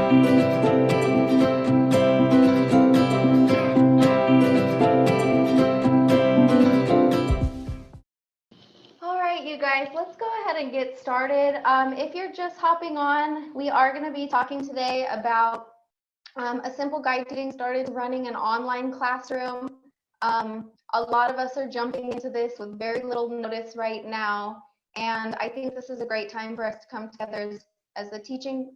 All right, you guys, let's go ahead and get started. If you're just hopping on, we are going to be talking today about a simple guide to getting started running an online classroom. A lot of us are jumping into this with very little notice right now, and I think this is a great time for us to come together as the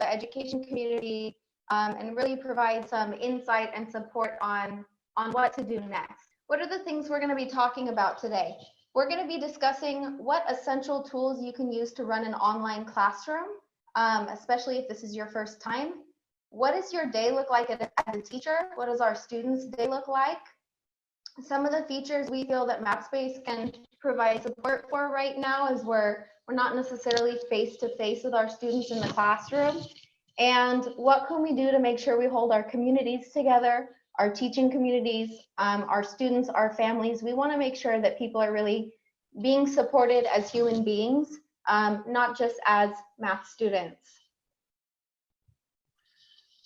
education community, and really provide some insight and support on what to do next. What are the things we're going to be talking about today? We're going to be discussing what essential tools you can use to run an online classroom, especially if this is your first time. What does your day look like as a teacher? What does our students' day look like? Some of the features we feel that Mathspace can provide support for right now is we're not necessarily face-to-face with our students in the classroom. And what can we do to make sure we hold our communities together, our teaching communities, our students, our families? We want to make sure that people are really being supported as human beings, not just as math students.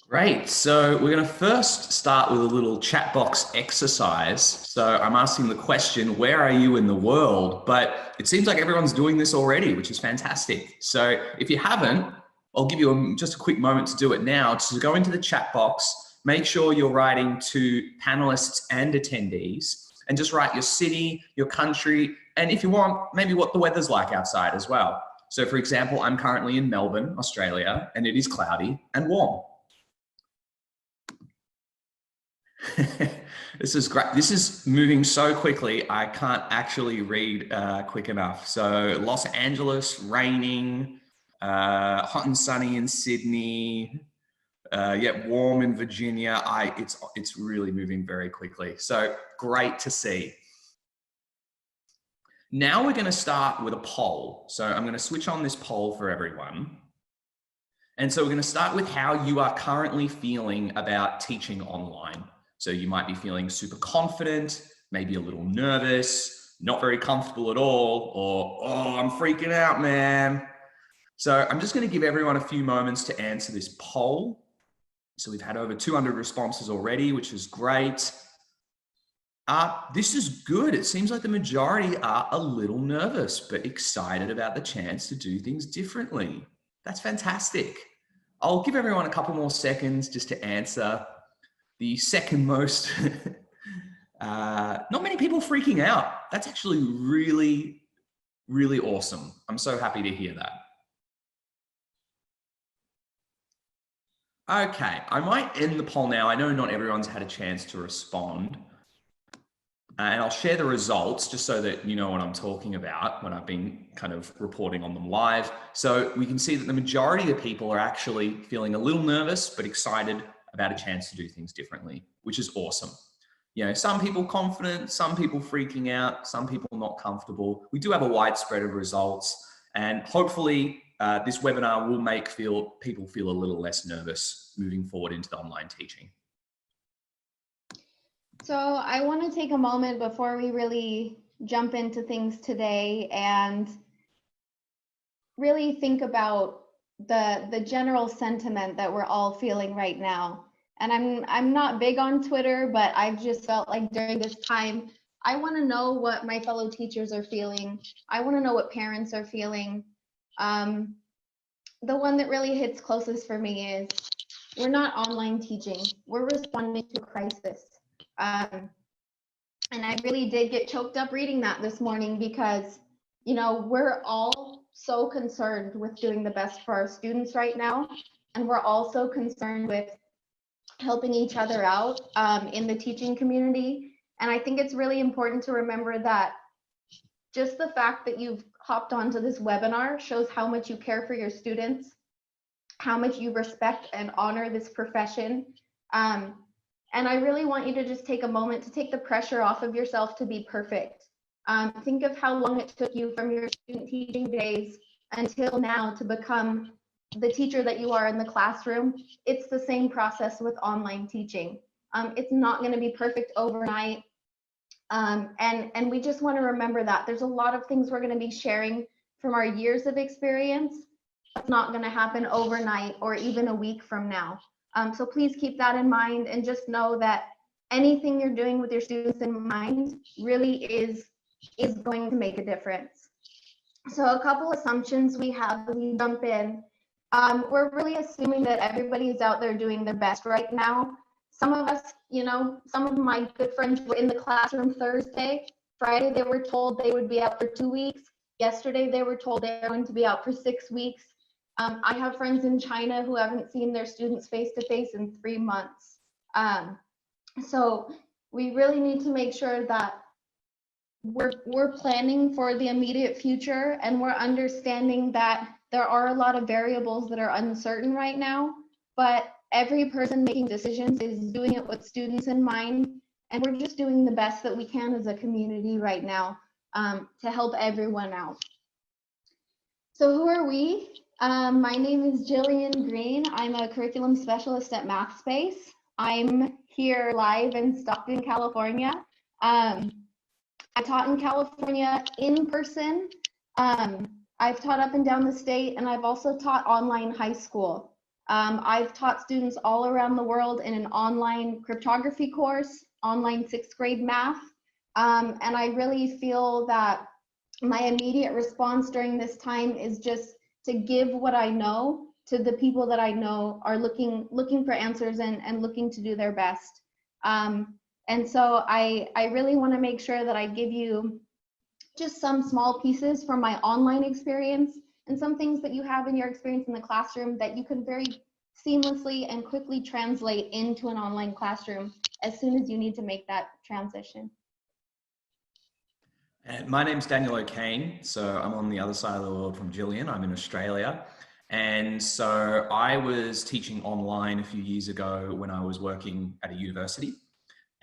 Great. So we're going to first start with a little chat box exercise. So I'm asking the question, where are you in the world? But it seems like everyone's doing this already, which is fantastic. So if you haven't, I'll give you just a quick moment to do it now. To go into the chat box, make sure you're writing to panelists and attendees, and just write your city, your country, and if you want, maybe what the weather's like outside as well. So for example, I'm currently in Melbourne, Australia, and it is cloudy and warm. This is great. This is moving so quickly, I can't actually read quick enough. So Los Angeles, raining, hot and sunny in Sydney, yet warm in Virginia. It's really moving very quickly. So great to see. Now we're going to start with a poll. So I'm going to switch on this poll for everyone. And so we're going to start with how you are currently feeling about teaching online. So you might be feeling super confident, maybe a little nervous, not very comfortable at all, or, oh, I'm freaking out, man. So I'm just going to give everyone a few moments to answer this poll. So we've had over 200 responses already, which is great. This is good. It seems like the majority are a little nervous, but excited about the chance to do things differently. That's fantastic. I'll give everyone a couple more seconds just to answer. The second most, not many people freaking out. That's actually really, really awesome. I'm so happy to hear that. Okay, I might end the poll now. I know not everyone's had a chance to respond. And I'll share the results just so that you know what I'm talking about when I've been kind of reporting on them live. So we can see that the majority of people are actually feeling a little nervous, but excited about a chance to do things differently, which is awesome. You know, some people confident, some people freaking out, some people not comfortable. We do have a wide spread of results, and hopefully this webinar will make people feel a little less nervous moving forward into the online teaching. So I want to take a moment before we really jump into things today and really think about the general sentiment that we're all feeling right now. And I'm not big on Twitter, but I've just felt like during this time, I want to know what my fellow teachers are feeling. I want to know what parents are feeling. The one that really hits closest for me is we're not online teaching. We're responding to a crisis. And I really did get choked up reading that this morning because, you know, we're all so concerned with doing the best for our students right now. And we're also concerned with helping each other out in the teaching community. And I think it's really important to remember that just the fact that you've hopped onto this webinar shows how much you care for your students, how much you respect and honor this profession. And I really want you to just take a moment to take the pressure off of yourself to be perfect. Think of how long it took you from your student teaching days until now to become the teacher that you are in the classroom. It's the same process with online teaching. It's not going to be perfect overnight. And we just want to remember that there's a lot of things we're going to be sharing from our years of experience. It's not going to happen overnight or even a week from now. So please keep that in mind and just know that anything you're doing with your students in mind really is going to make a difference. So a couple assumptions we have as we jump in. We're really assuming that everybody is out there doing their best right now. Some of us, some of my good friends were in the classroom Thursday. Friday, they were told they would be out for 2 weeks. Yesterday, they were told they're going to be out for 6 weeks. I have friends in China who haven't seen their students face to face in 3 months. So we really need to make sure that we're planning for the immediate future, and we're understanding that there are a lot of variables that are uncertain right now, but every person making decisions is doing it with students in mind, and we're just doing the best that we can as a community right now to help everyone out. So who are we? My name is Jillian Green. I'm a curriculum specialist at Mathspace. I'm here live in Stockton, California. I taught in California in person. I've taught up and down the state, and I've also taught online high school. I've taught students all around the world in an online cryptography course, online 6th grade math, and I really feel that my immediate response during this time is just to give what I know to the people that I know are looking for answers and looking to do their best. And so I really want to make sure that I give you just some small pieces from my online experience and some things that you have in your experience in the classroom that you can very seamlessly and quickly translate into an online classroom as soon as you need to make that transition. And my name's Daniel O'Kane, so I'm on the other side of the world from Jillian. I'm in Australia. And so I was teaching online a few years ago when I was working at a university.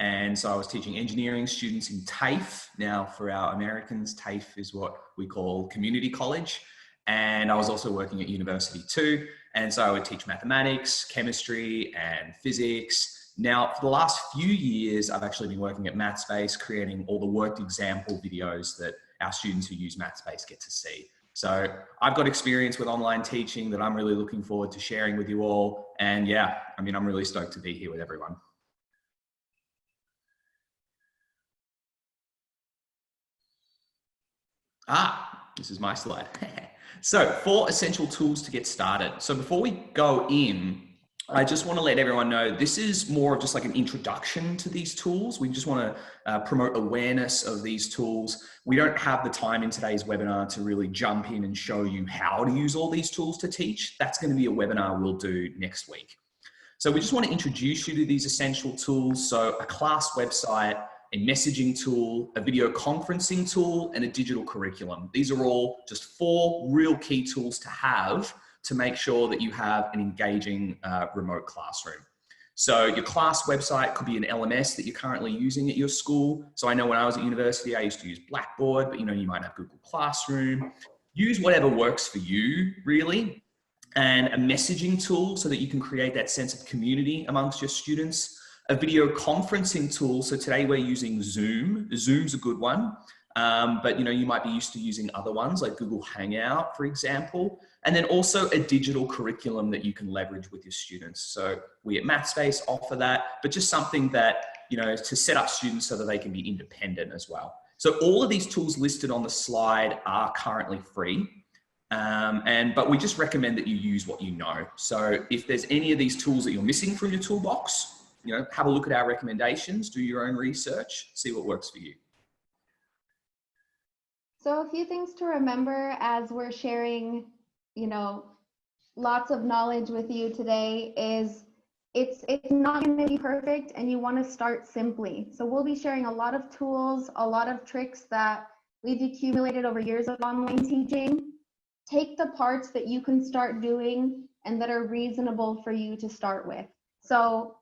And so I was teaching engineering students in TAFE. Now, for our Americans, TAFE is what we call community college. And I was also working at university too. And so I would teach mathematics, chemistry, and physics. Now, for the last few years, I've actually been working at Mathspace, creating all the worked example videos that our students who use Mathspace get to see. So I've got experience with online teaching that I'm really looking forward to sharing with you all. And yeah, I'm really stoked to be here with everyone. This is my slide. So 4 essential tools to get started. So before we go in, I just want to let everyone know this is more of just like an introduction to these tools. We just want to promote awareness of these tools. We don't have the time in today's webinar to really jump in and show you how to use all these tools to teach. That's going to be a webinar we'll do next week. So we just want to introduce you to these essential tools. So a class website, a messaging tool, a video conferencing tool, and a digital curriculum. These are all just 4 real key tools to have to make sure that you have an engaging remote classroom. So your class website could be an LMS that you're currently using at your school. So I know when I was at university, I used to use Blackboard, but you might have Google Classroom. Use whatever works for you, really. And a messaging tool so that you can create that sense of community amongst your students. A video conferencing tool. So today we're using Zoom. Zoom's a good one. But you might be used to using other ones like Google Hangout, for example. And then also a digital curriculum that you can leverage with your students. So we at Mathspace offer that, but just something that, to set up students so that they can be independent as well. So all of these tools listed on the slide are currently free. But we just recommend that you use what you know. So if there's any of these tools that you're missing from your toolbox, have a look at our recommendations, do your own research, see what works for you. So a few things to remember as we're sharing, lots of knowledge with you today is it's not going to be perfect, and you want to start simply. So we'll be sharing a lot of tools, a lot of tricks that we've accumulated over years of online teaching. Take the parts that you can start doing and that are reasonable for you to start with. So,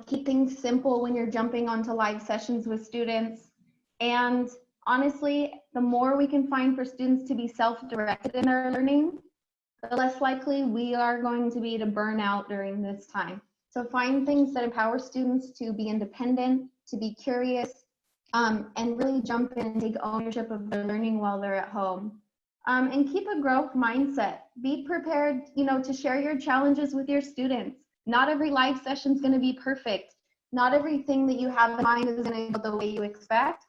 keep things simple when you're jumping onto live sessions with students. And honestly, the more we can find for students to be self-directed in their learning, the less likely we are going to be to burn out during this time. So find things that empower students to be independent, to be curious, and really jump in and take ownership of their learning while they're at home. And keep a growth mindset. Be prepared, to share your challenges with your students. Not every live session is going to be perfect. Not everything that you have in mind is going to go the way you expect.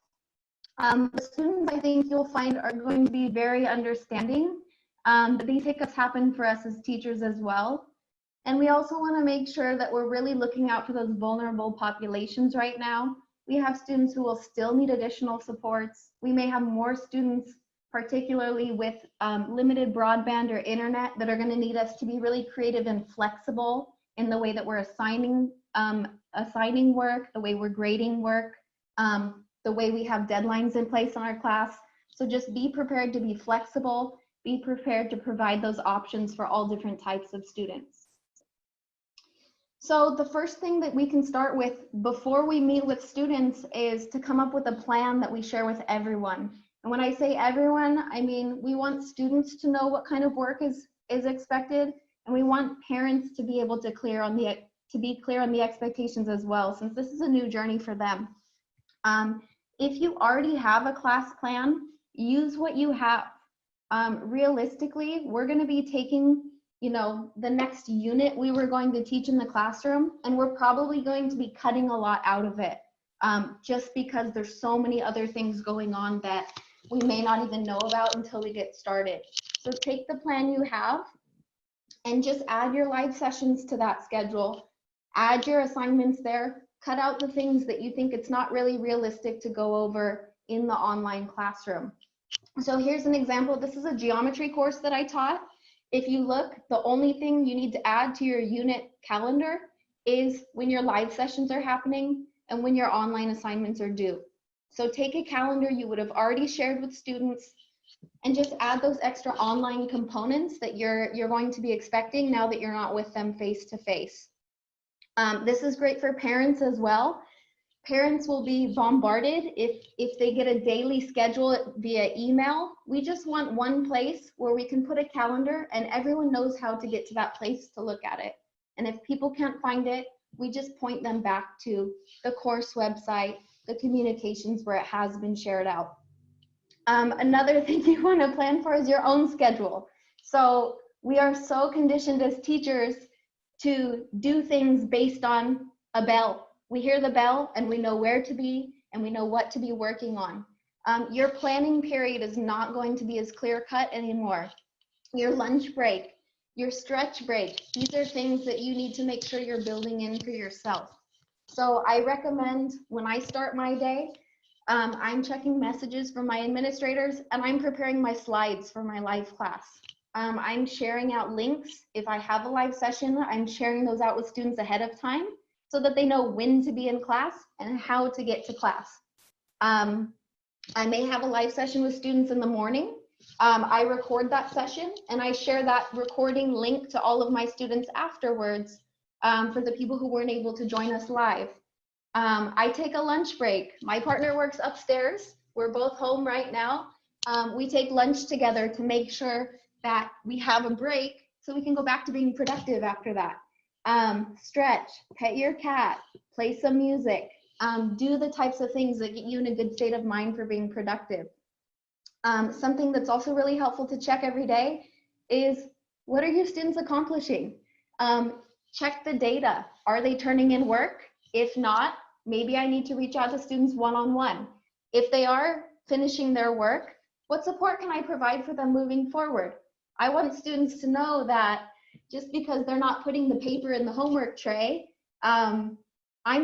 The students, I think you'll find, are going to be very understanding. But these hiccups happen for us as teachers as well. And we also want to make sure that we're really looking out for those vulnerable populations right now. We have students who will still need additional supports. We may have more students, particularly with limited broadband or internet, that are going to need us to be really creative and flexible in the way that we're assigning work, the way we're grading work, the way we have deadlines in place on our class. So just be prepared to be flexible, be prepared to provide those options for all different types of students. So the first thing that we can start with before we meet with students is to come up with a plan that we share with everyone. And when I say everyone, I mean we want students to know what kind of work is expected, and we want parents to be able to be clear on the expectations as well, since this is a new journey for them. If you already have a class plan, use what you have. Realistically, we're going to be taking, the next unit we were going to teach in the classroom, and we're probably going to be cutting a lot out of it, just because there's so many other things going on that we may not even know about until we get started. So take the plan you have and just add your live sessions to that schedule. Add your assignments there. Cut out the things that you think it's not really realistic to go over in the online classroom. So here's an example. This is a geometry course that I taught. If you look, the only thing you need to add to your unit calendar is when your live sessions are happening and when your online assignments are due. So take a calendar you would have already shared with students and just add those extra online components that you're going to be expecting now that you're not with them face to face. This is great for parents as well. Parents will be bombarded if they get a daily schedule via email. We just want one place where we can put a calendar and everyone knows how to get to that place to look at it. And if people can't find it, we just point them back to the course website, the communications where it has been shared out. Another thing you want to plan for is your own schedule. So we are so conditioned as teachers to do things based on a bell. We hear the bell and we know where to be and we know what to be working on. Your planning period is not going to be as clear-cut anymore. Your lunch break, your stretch break, these are things that you need to make sure you're building in for yourself. So I recommend when I start my day, I'm checking messages from my administrators and I'm preparing my slides for my live class. I'm sharing out links. If I have a live session, I'm sharing those out with students ahead of time so that they know when to be in class and how to get to class. I may have a live session with students in the morning. I record that session and I share that recording link to all of my students afterwards for the people who weren't able to join us live. I take a lunch break. My partner works upstairs. We're both home right now. We take lunch together to make sure that we have a break so we can go back to being productive after that. Stretch, pet your cat, play some music, do the types of things that get you in a good state of mind for being productive. Something that's also really helpful to check every day is, what are your students accomplishing? Check the data. Are they turning in work? If not, maybe I need to reach out to students one-on-one. If they are finishing their work, what support can I provide for them moving forward? I want students to know that just because they're not putting the paper in the homework tray, I'm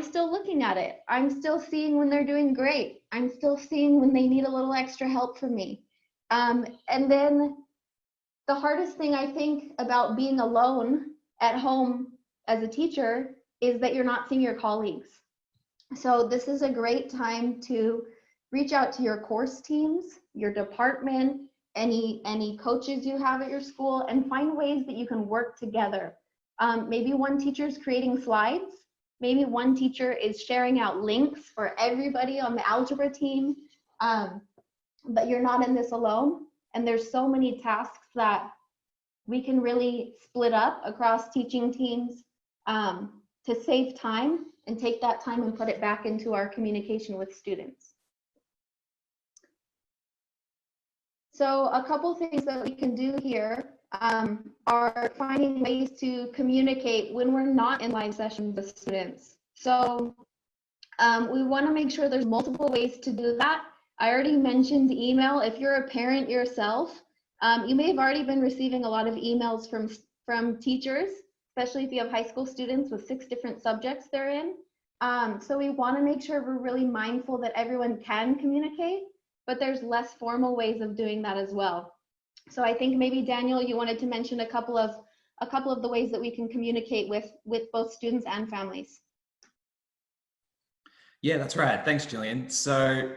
still looking at it. I'm still seeing when they're doing great. I'm still seeing when they need a little extra help from me. And then the hardest thing I think about being alone at home as a teacher is that you're not seeing your colleagues. So this is a great time to reach out to your course teams, your department, any coaches you have at your school, and find ways that you can work together. Maybe one teacher is creating slides. Maybe one teacher is sharing out links for everybody on the algebra team, but you're not in this alone. And there's so many tasks that we can really split up across teaching teams to save time and take that time and put it back into our communication with students. So a couple things that we can do here. are finding ways to communicate when we're not in live sessions with students. So we want to make sure there's multiple ways to do that. I already mentioned email. If you're a parent yourself, you may have already been receiving a lot of emails from teachers, especially if you have high school students with 6 different subjects they're in. So we want to make sure we're really mindful that everyone can communicate, but there's less formal ways of doing that as well. So I think maybe Daniel, you wanted to mention a couple of the ways that we can communicate with both students and families. Yeah, that's right. Thanks, Gillian. So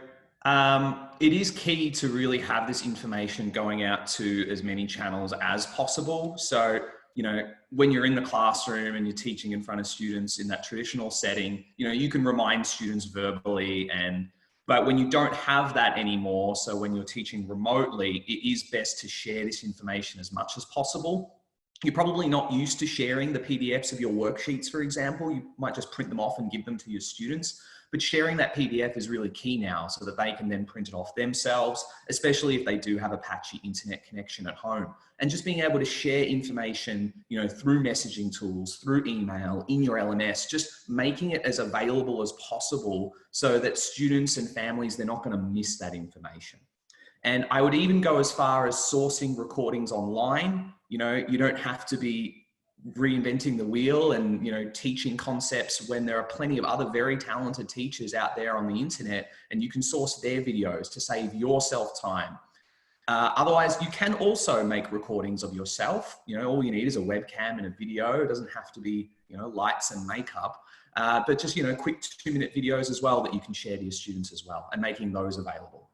it is key to really have this information going out to as many channels as possible. So, you know, when you're in the classroom and you're teaching in front of students in that traditional setting, you know, you can remind students verbally but when you don't have that anymore, so when you're teaching remotely, it is best to share this information as much as possible. You're probably not used to sharing the PDFs of your worksheets, for example. You might just print them off and give them to your students. But sharing that PDF is really key now so that they can then print it off themselves, especially if they do have a patchy internet connection at home. And just being able to share information, you know, through messaging tools, through email, in your LMS, just making it as available as possible so that students and families, they're not going to miss that information. And I would even go as far as sourcing recordings online. You know, you don't have to be reinventing the wheel and, you know, teaching concepts when there are plenty of other very talented teachers out there on the internet, and you can source their videos to save yourself time. Otherwise, you can also make recordings of yourself. You know, all you need is a webcam and a video. It doesn't have to be, you know, lights and makeup, but just, you know, quick 2-minute videos as well that you can share to your students as well, and making those available.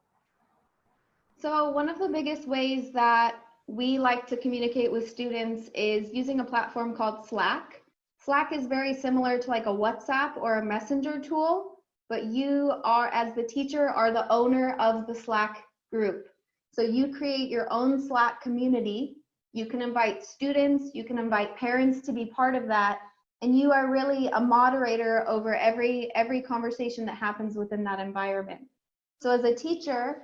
So one of the biggest ways that we like to communicate with students is using a platform called Slack. Slack is very similar to like a WhatsApp or a messenger tool, but you are, as the teacher, are the owner of the Slack group. So you create your own Slack community. You can invite students, you can invite parents to be part of that, and you are really a moderator over every conversation that happens within that environment. So as a teacher,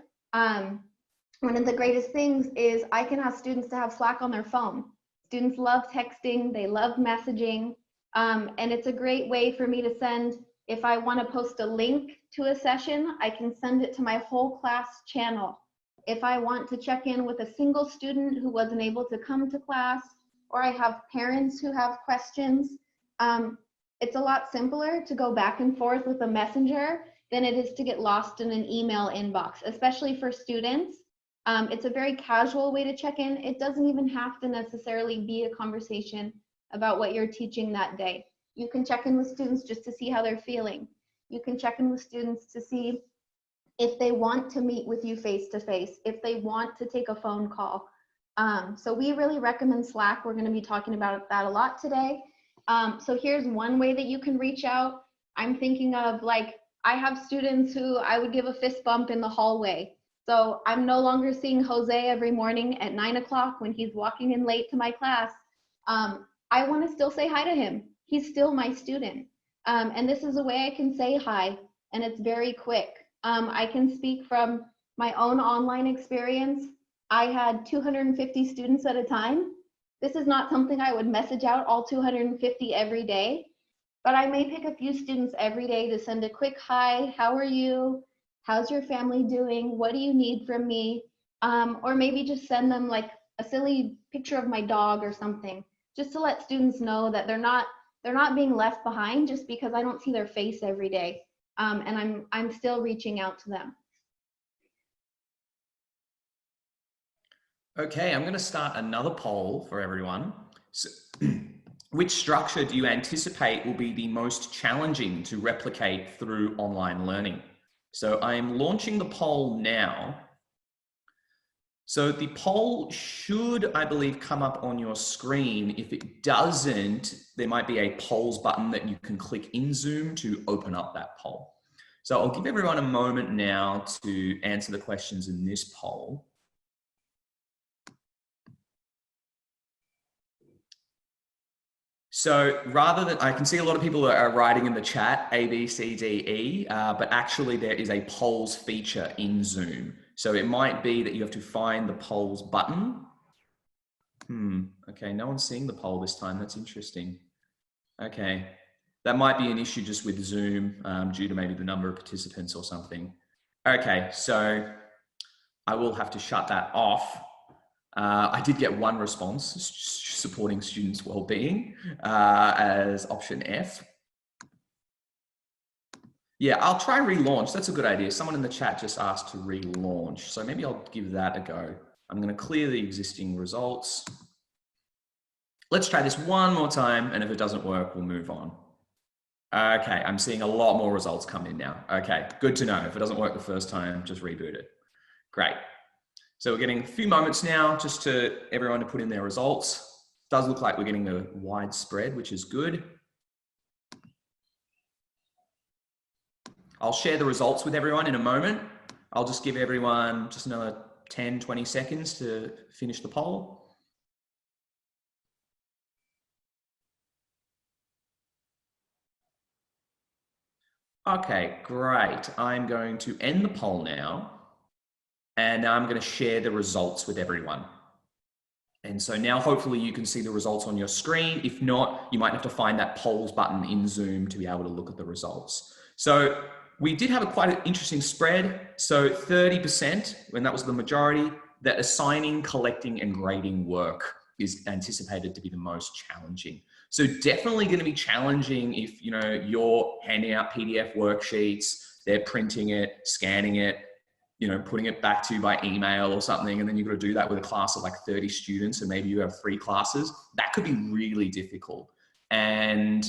one of the greatest things is I can ask students to have Slack on their phone. Students love texting, they love messaging, and it's a great way for me to send, if I want to post a link to a session, I can send it to my whole class channel. If I want to check in with a single student who wasn't able to come to class, or I have parents who have questions, it's a lot simpler to go back and forth with a messenger than it is to get lost in an email inbox, especially for students. It's a very casual way to check in. It doesn't even have to necessarily be a conversation about what you're teaching that day. You can check in with students just to see how they're feeling. You can check in with students to see if they want to meet with you face to face, if they want to take a phone call. So we really recommend Slack. We're going to be talking about that a lot today. So here's one way that you can reach out. I'm thinking of, like, I have students who I would give a fist bump in the hallway. So I'm no longer seeing Jose every morning at 9 o'clock when he's walking in late to my class. I want to still say hi to him. He's still my student. And this is a way I can say hi, and it's very quick. I can speak from my own online experience. I had 250 students at a time. This is not something I would message out all 250 every day, but I may pick a few students every day to send a quick hi, how are you? How's your family doing? What do you need from me? Or maybe just send them like a silly picture of my dog or something, just to let students know that they're not being left behind just because I don't see their face every day. And I'm still reaching out to them. Okay, I'm going to start another poll for everyone. So, which structure do you anticipate will be the most challenging to replicate through online learning? So I am launching the poll now. So the poll should, I believe, come up on your screen. If it doesn't, there might be a polls button that you can click in Zoom to open up that poll. So I'll give everyone a moment now to answer the questions in this poll. So rather than, I can see a lot of people are writing in the chat, A, B, C, D, E, but actually there is a polls feature in Zoom. So it might be that you have to find the polls button. Okay, no one's seeing the poll this time. That's interesting. Okay, that might be an issue just with Zoom due to maybe the number of participants or something. Okay, so I will have to shut that off. I did get one response, supporting students' well-being as option F. Yeah, I'll try relaunch. That's a good idea. Someone in the chat just asked to relaunch. So maybe I'll give that a go. I'm going to clear the existing results. Let's try this one more time. And if it doesn't work, we'll move on. Okay, I'm seeing a lot more results come in now. Okay, good to know. If it doesn't work the first time, just reboot it. Great. So we're getting a few moments now just to everyone to put in their results. Does look like we're getting a widespread, which is good. I'll share the results with everyone in a moment. I'll just give everyone just another 10, 20 seconds to finish the poll. Okay, great. I'm going to end the poll now. And now I'm going to share the results with everyone. And so now hopefully you can see the results on your screen. If not, you might have to find that polls button in Zoom to be able to look at the results. So we did have quite an interesting spread. So 30%, when that was the majority, that assigning, collecting, and grading work is anticipated to be the most challenging. So definitely going to be challenging if you're handing out PDF worksheets, they're printing it, scanning it, putting it back to you by email or something, and then you've got to do that with a class of like 30 students, and maybe you have 3 classes. That could be really difficult. And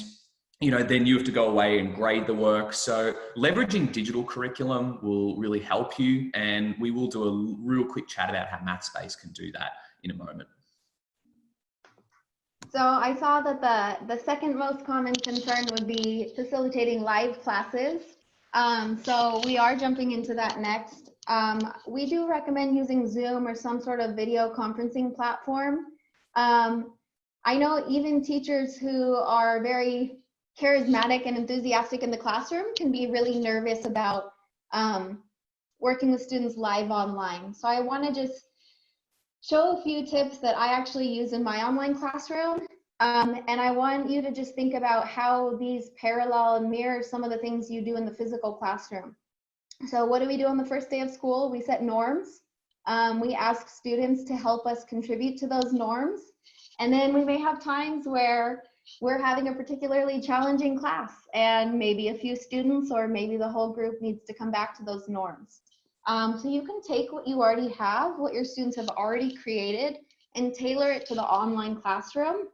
then you have to go away and grade the work. So leveraging digital curriculum will really help you. And we will do a real quick chat about how Mathspace can do that in a moment. So I saw that the second most common concern would be facilitating live classes. So we are jumping into that next. We do recommend using Zoom or some sort of video conferencing platform. I know even teachers who are very charismatic and enthusiastic in the classroom can be really nervous about working with students live online. So I want to just show a few tips that I actually use in my online classroom. And I want you to just think about how these parallel and mirror some of the things you do in the physical classroom. So what do we do on the first day of school? We set norms. We ask students to help us contribute to those norms. And then we may have times where we're having a particularly challenging class, and maybe a few students or maybe the whole group needs to come back to those norms. So you can take what you already have, what your students have already created, and tailor it to the online classroom.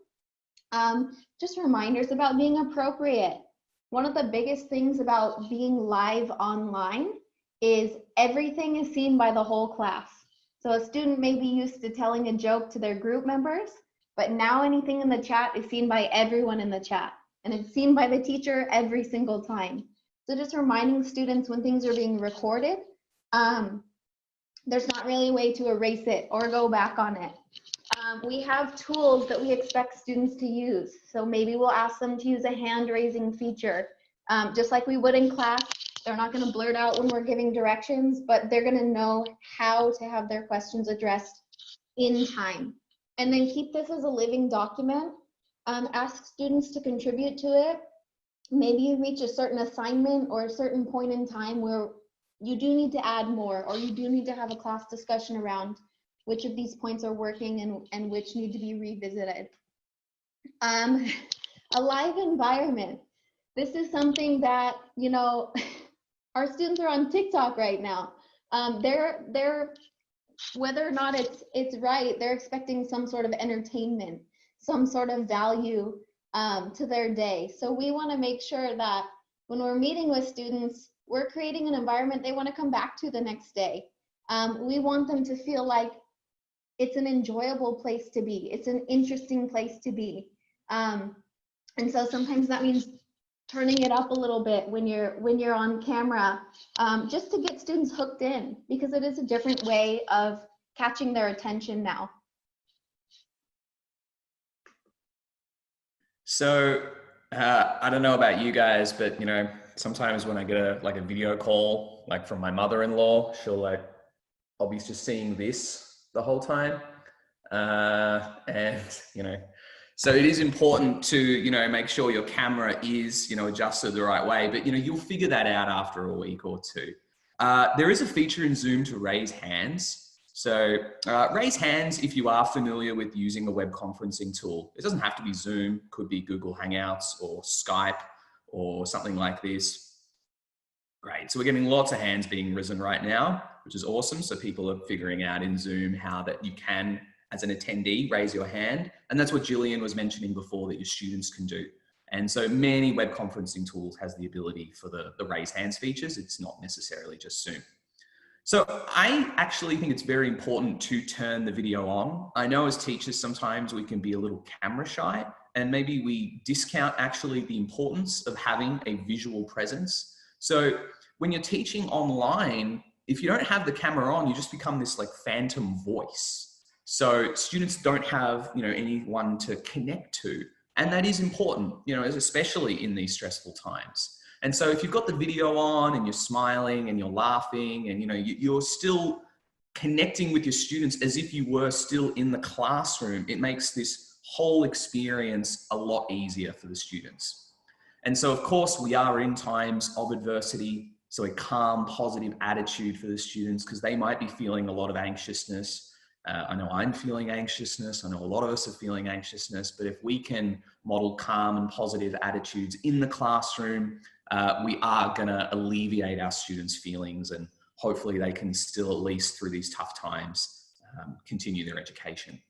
Just reminders about being appropriate. One of the biggest things about being live online is everything is seen by the whole class. So a student may be used to telling a joke to their group members, but now anything in the chat is seen by everyone in the chat, and it's seen by the teacher every single time. So just reminding students when things are being recorded, there's not really a way to erase it or go back on it. We have tools that we expect students to use. So maybe we'll ask them to use a hand raising feature, just like we would in class. They're not going to blurt out when we're giving directions, but they're going to know how to have their questions addressed in time. And then keep this as a living document. Ask students to contribute to it. Maybe you reach a certain assignment or a certain point in time where you do need to add more, or you do need to have a class discussion around which of these points are working and which need to be revisited. A live environment. This is something that, our students are on TikTok right now. They're whether or not it's right, they're expecting some sort of entertainment, some sort of value to their day. So we want to make sure that when we're meeting with students, we're creating an environment they want to come back to the next day. We want them to feel like it's an enjoyable place to be. It's an interesting place to be. And so sometimes that means turning it up a little bit when you're on camera, just to get students hooked in, because it is a different way of catching their attention now. So I don't know about you guys, but sometimes when I get a video call, like from my mother-in-law, I'll be just seeing this the whole time. And, so it is important to, make sure your camera is, adjusted the right way, but, you'll figure that out after a week or two. There is a feature in Zoom to raise hands. So raise hands if you are familiar with using a web conferencing tool. It doesn't have to be Zoom, could be Google Hangouts or Skype or something like this. Great, so we're getting lots of hands being risen right now, which is awesome. So people are figuring out in Zoom how that you can, as an attendee, raise your hand. And that's what Jillian was mentioning before that your students can do. And so many web conferencing tools has the ability for the raise hands features. It's not necessarily just Zoom. So I actually think it's very important to turn the video on. I know as teachers, sometimes we can be a little camera shy and maybe we discount actually the importance of having a visual presence. So when you're teaching online, if you don't have the camera on, you just become this like phantom voice. So students don't have, anyone to connect to. And that is important, especially in these stressful times. And so if you've got the video on and you're smiling and you're laughing and, you're still connecting with your students as if you were still in the classroom, it makes this whole experience a lot easier for the students. And so, of course, we are in times of adversity. So a calm, positive attitude for the students, because they might be feeling a lot of anxiousness. I know I'm feeling anxiousness. I know a lot of us are feeling anxiousness, but if we can model calm and positive attitudes in the classroom, we are going to alleviate our students' feelings, and hopefully they can still, at least through these tough times, continue their education.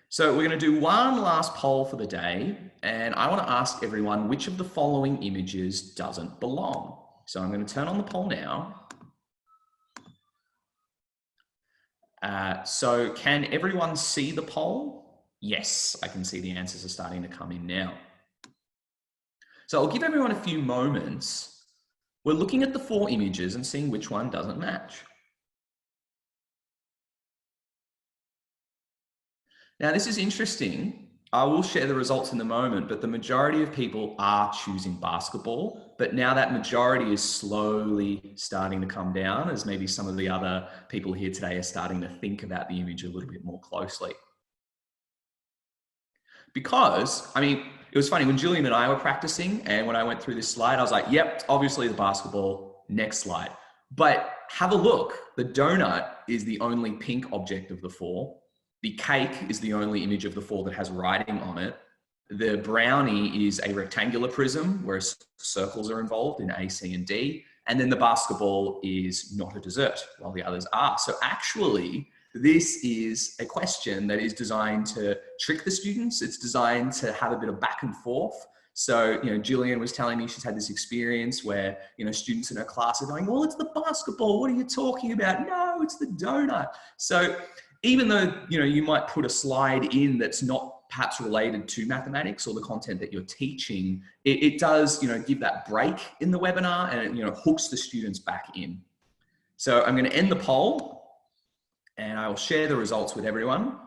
So we're going to do one last poll for the day, and I want to ask everyone which of the following images doesn't belong. So I'm going to turn on the poll now. So can everyone see the poll? Yes, I can see the answers are starting to come in now. So I'll give everyone a few moments. We're looking at the 4 images and seeing which one doesn't match. Now, this is interesting. I will share the results in a moment, but the majority of people are choosing basketball. But now that majority is slowly starting to come down, as maybe some of the other people here today are starting to think about the image a little bit more closely. Because, it was funny, when Julian and I were practicing and when I went through this slide, I was like, yep, obviously the basketball, next slide. But have a look, the donut is the only pink object of the 4. The cake is the only image of the 4 that has writing on it. The brownie is a rectangular prism, whereas circles are involved in A, C, and D. And then the basketball is not a dessert, while the others are. So actually, this is a question that is designed to trick the students. It's designed to have a bit of back and forth. So, Jillian was telling me she's had this experience where, students in her class are going, well, it's the basketball. What are you talking about? No, it's the donut. So even though, you might put a slide in that's not perhaps related to mathematics or the content that you're teaching, it does, give that break in the webinar and it, hooks the students back in. So I'm going to end the poll and I will share the results with everyone.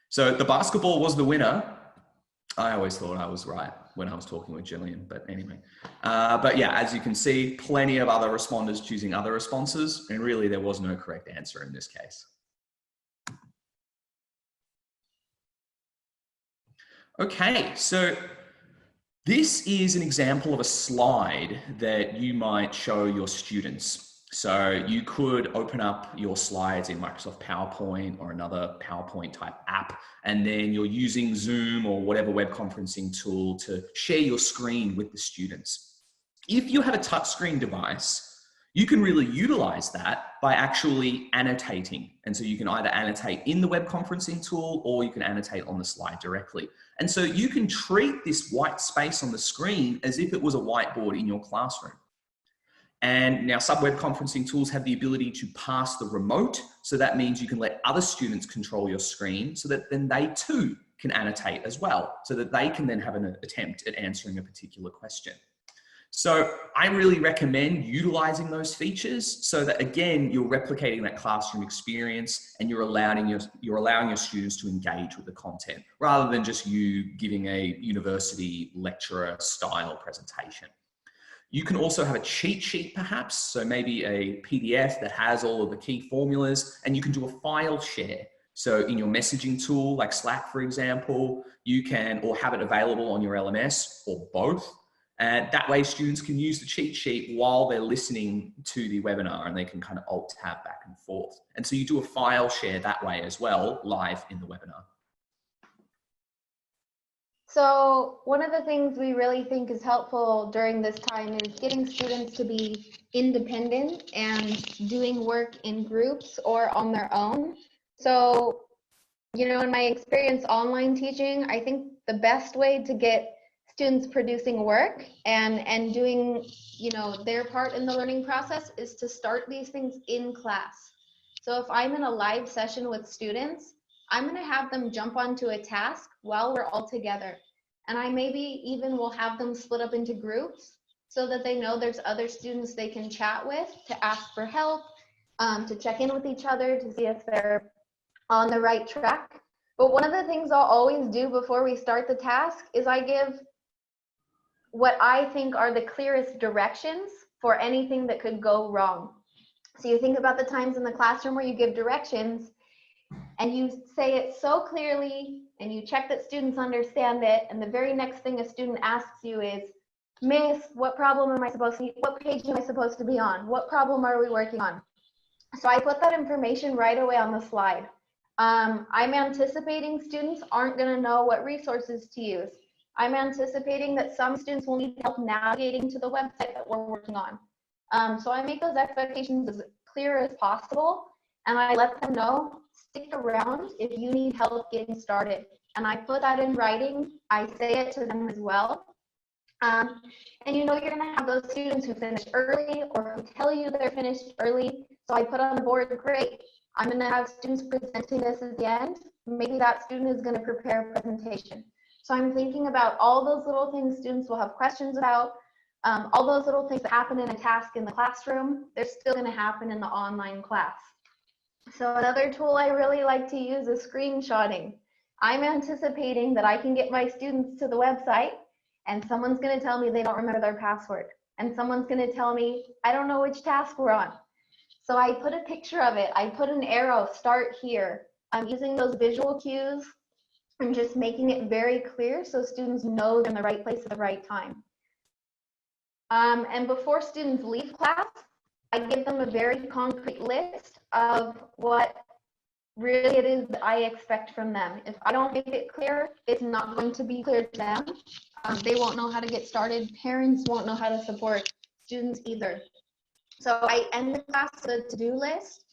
So the basketball was the winner. I always thought I was right when I was talking with Jillian, but anyway. But yeah, as you can see, plenty of other responders choosing other responses, and really there was no correct answer in this case. Okay, so this is an example of a slide that you might show your students. So you could open up your slides in Microsoft PowerPoint or another PowerPoint type app, and then you're using Zoom or whatever web conferencing tool to share your screen with the students. If you have a touchscreen device, you can really utilize that by actually annotating. And so you can either annotate in the web conferencing tool or you can annotate on the slide directly. And so you can treat this white space on the screen as if it was a whiteboard in your classroom. And now some web conferencing tools have the ability to pass the remote. So that means you can let other students control your screen so that then they too can annotate as well, so that they can then have an attempt at answering a particular question. So I really recommend utilizing those features so that, again, you're replicating that classroom experience and you're allowing your students to engage with the content rather than just you giving a university lecturer style presentation. You can also have a cheat sheet perhaps, so maybe a PDF that has all of the key formulas, and you can do a file share. So in your messaging tool, like Slack, for example, you can, or have it available on your LMS or both. And that way students can use the cheat sheet while they're listening to the webinar, and they can kind of alt tab back and forth. And so you do a file share that way as well, live in the webinar. So one of the things we really think is helpful during this time is getting students to be independent and doing work in groups or on their own. So, you know, in my experience online teaching, I think the best way to get students producing work and doing, you know, their part in the learning process is to start these things in class. So if I'm in a live session with students, I'm going to have them jump onto a task while we're all together. And I maybe even will have them split up into groups so that they know there's other students they can chat with to ask for help, to check in with each other to see if they're on the right track. But one of the things I'll always do before we start the task is I give what I think are the clearest directions for anything that could go wrong. So you think about the times in the classroom where you give directions and you say it so clearly and you check that students understand it, and the very next thing a student asks you is, Miss, what problem am I supposed to, what page am I supposed to be on? What problem are we working on? So I put that information right away on the slide. I'm anticipating students aren't going to know what resources to use. I'm anticipating that some students will need help navigating to the website that we're working on. So I make those expectations as clear as possible, and I let them know, stick around if you need help getting started. And I put that in writing. I say it to them as well. And you know, you're going to have those students who finish early or who tell you they're finished early. So I put on the board, great, I'm going to have students presenting this at the end. Maybe that student is going to prepare a presentation. So I'm thinking about all those little things students will have questions about, all those little things that happen in a task in the classroom, they're still going to happen in the online class. So another tool I really like to use is screenshotting. I'm anticipating that I can get my students to the website and someone's going to tell me they don't remember their password. And someone's going to tell me, I don't know which task we're on. So I put a picture of it. I put an arrow, start here. I'm using those visual cues and just making it very clear so students know they're in the right place at the right time. And before students leave class, I give them a very concrete list of what really it is that I expect from them. If I don't make it clear, it's not going to be clear to them. They won't know how to get started. Parents won't know how to support students either. So I end the class with a to-do list.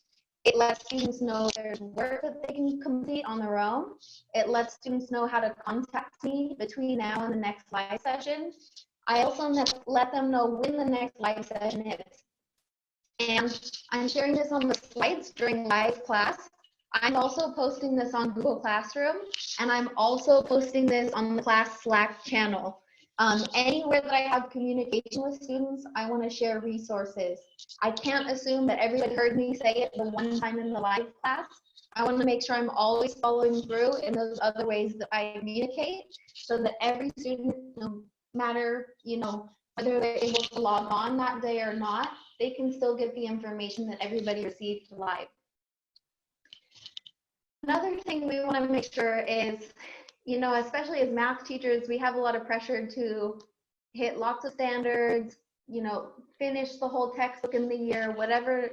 It lets students know there's work that they can complete on their own. It lets students know how to contact me between now and the next live session. I also let them know when the next live session is. And I'm sharing this on the slides during live class. I'm also posting this on Google Classroom, and I'm also posting this on the class Slack channel. Anywhere that I have communication with students, I want to share resources. I can't assume that everybody heard me say it the one time in the live class. I want to make sure I'm always following through in those other ways that I communicate, so that every student, no matter, you know, whether they're able to log on that day or not, they can still get the information that everybody received live. Another thing we want to make sure is, you know, especially as math teachers, we have a lot of pressure to hit lots of standards, you know, finish the whole textbook in the year, whatever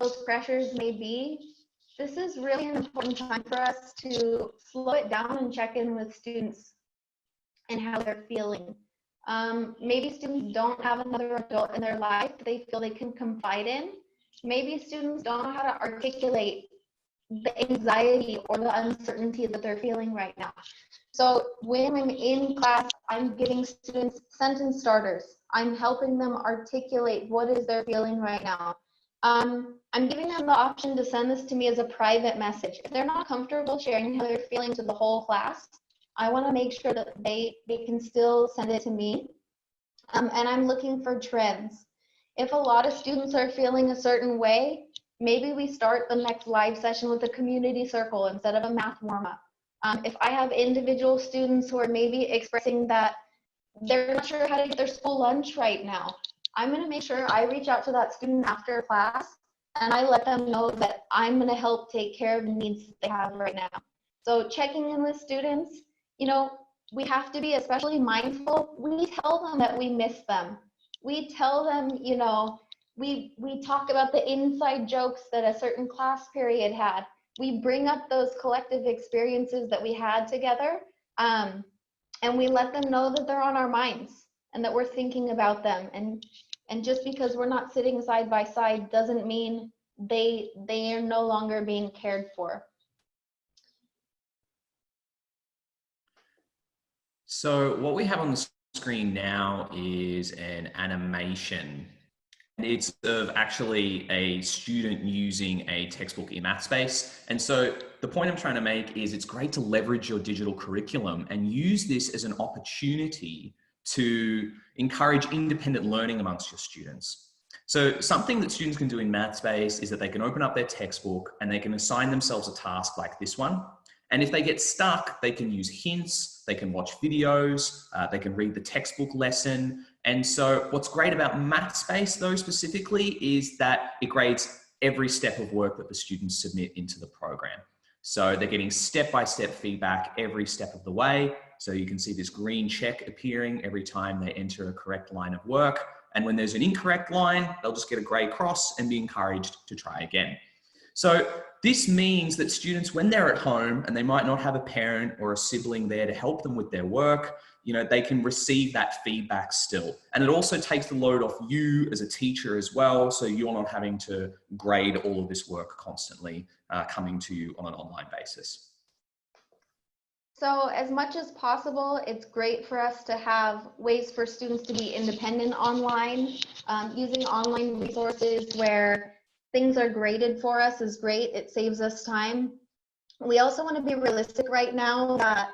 those pressures may be. This is really an important time for us to slow it down and check in with students and how they're feeling. Maybe students don't have another adult in their life that they feel they can confide in. Maybe students don't know how to articulate the anxiety or the uncertainty that they're feeling right now. So when I'm in class, I'm giving students sentence starters. I'm helping them articulate what is they're feeling right now. I'm giving them the option to send this to me as a private message. If they're not comfortable sharing how they're feeling to the whole class, I want to make sure that they can still send it to me. And I'm looking for trends. If a lot of students are feeling a certain way, maybe we start the next live session with a community circle instead of a math warm-up. If I have individual students who are maybe expressing that they're not sure how to get their school lunch right now, I'm going to make sure I reach out to that student after class and I let them know that I'm going to help take care of the needs they have right now. So checking in with students, you know, we have to be especially mindful. We tell them that we miss them. We tell them, you know, we talk about the inside jokes that a certain class period had. We bring up those collective experiences that we had together, and we let them know that they're on our minds and that we're thinking about them. And just because we're not sitting side by side doesn't mean they are no longer being cared for. So what we have on the screen now is an animation. It's of actually a student using a textbook in Mathspace. And so the point I'm trying to make is it's great to leverage your digital curriculum and use this as an opportunity to encourage independent learning amongst your students. So something that students can do in Mathspace is that they can open up their textbook and they can assign themselves a task like this one. And if they get stuck, they can use hints, they can watch videos, they can read the textbook lesson. And so what's great about Mathspace though specifically is that it grades every step of work that the students submit into the program. So they're getting step-by-step feedback every step of the way. So you can see this green check appearing every time they enter a correct line of work. And when there's an incorrect line, they'll just get a grey cross and be encouraged to try again. So this means that students, when they're at home and they might not have a parent or a sibling there to help them with their work, you know, they can receive that feedback still. And it also takes the load off you as a teacher as well. So you're not having to grade all of this work constantly coming to you on an online basis. So as much as possible, it's great for us to have ways for students to be independent online. Using online resources where things are graded for us is great. It saves us time. We also want to be realistic right now that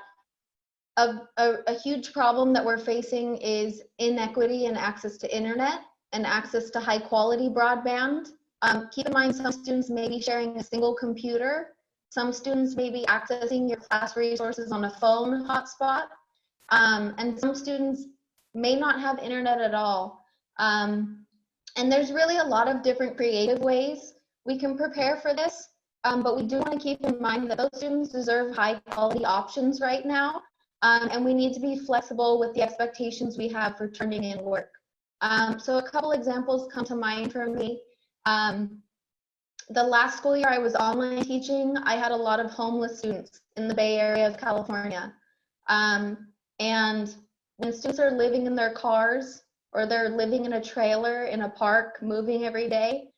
a huge problem that we're facing is inequity in access to internet and access to high quality broadband. Keep in mind, some students may be sharing a single computer. Some students may be accessing your class resources on a phone hotspot. And some students may not have internet at all. And there's really a lot of different creative ways we can prepare for this, but we do want to keep in mind that those students deserve high quality options right now, and we need to be flexible with the expectations we have for turning in work. So a couple examples come to mind for me. The last school year I was online teaching, I had a lot of homeless students in the Bay Area of California. And when students are living in their cars, or they're living in a trailer in a park, moving every day,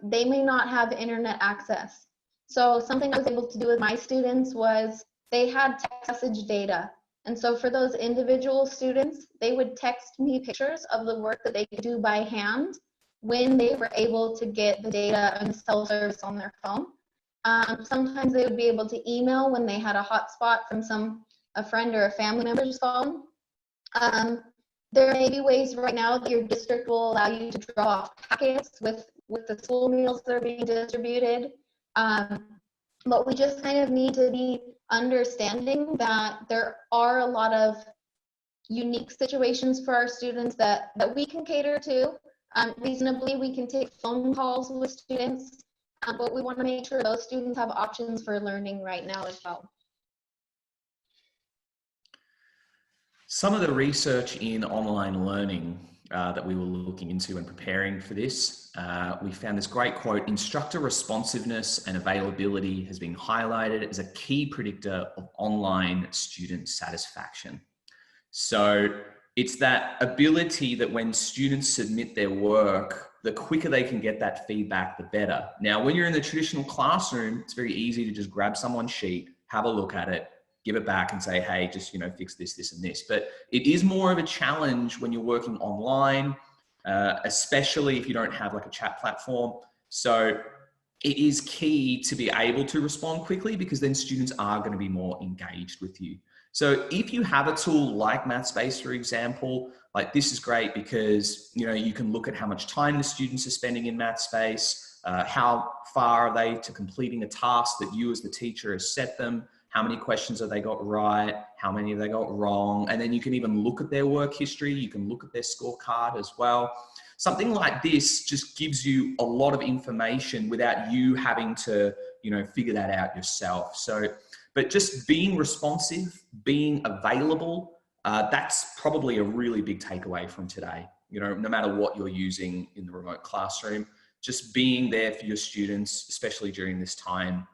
they may not have internet access. So something I was able to do with my students was they had text message data. And so for those individual students, they would text me pictures of the work that they could do by hand when they were able to get the data and cell service on their phone. Sometimes they would be able to email when they had a hotspot from a friend or a family member's phone. There may be ways right now that your district will allow you to draw off packets with the school meals that are being distributed. But we just kind of need to be understanding that there are a lot of unique situations for our students that we can cater to. Reasonably, we can take phone calls with students, but we want to make sure those students have options for learning right now as well. Some of the research in online learning that we were looking into and preparing for this, we found this great quote: instructor responsiveness and availability has been highlighted as a key predictor of online student satisfaction. So it's that ability that when students submit their work, the quicker they can get that feedback, the better. Now, when you're in the traditional classroom, it's very easy to just grab someone's sheet, have a look at it, give it back and say, hey, just, you know, fix this, this, and this. But it is more of a challenge when you're working online, especially if you don't have like a chat platform. So it is key to be able to respond quickly, because then students are going to be more engaged with you. So if you have a tool like Mathspace, for example, like this is great because, you know, you can look at how much time the students are spending in Mathspace, how far are they to completing a task that you as the teacher has set them, how many questions have they got right, how many have they got wrong, and then you can even look at their work history, you can look at their scorecard as well. Something like this just gives you a lot of information without you having to, figure that out yourself. So, but just being responsive, being available, that's probably a really big takeaway from today. No matter what you're using in the remote classroom, just being there for your students, especially during this time.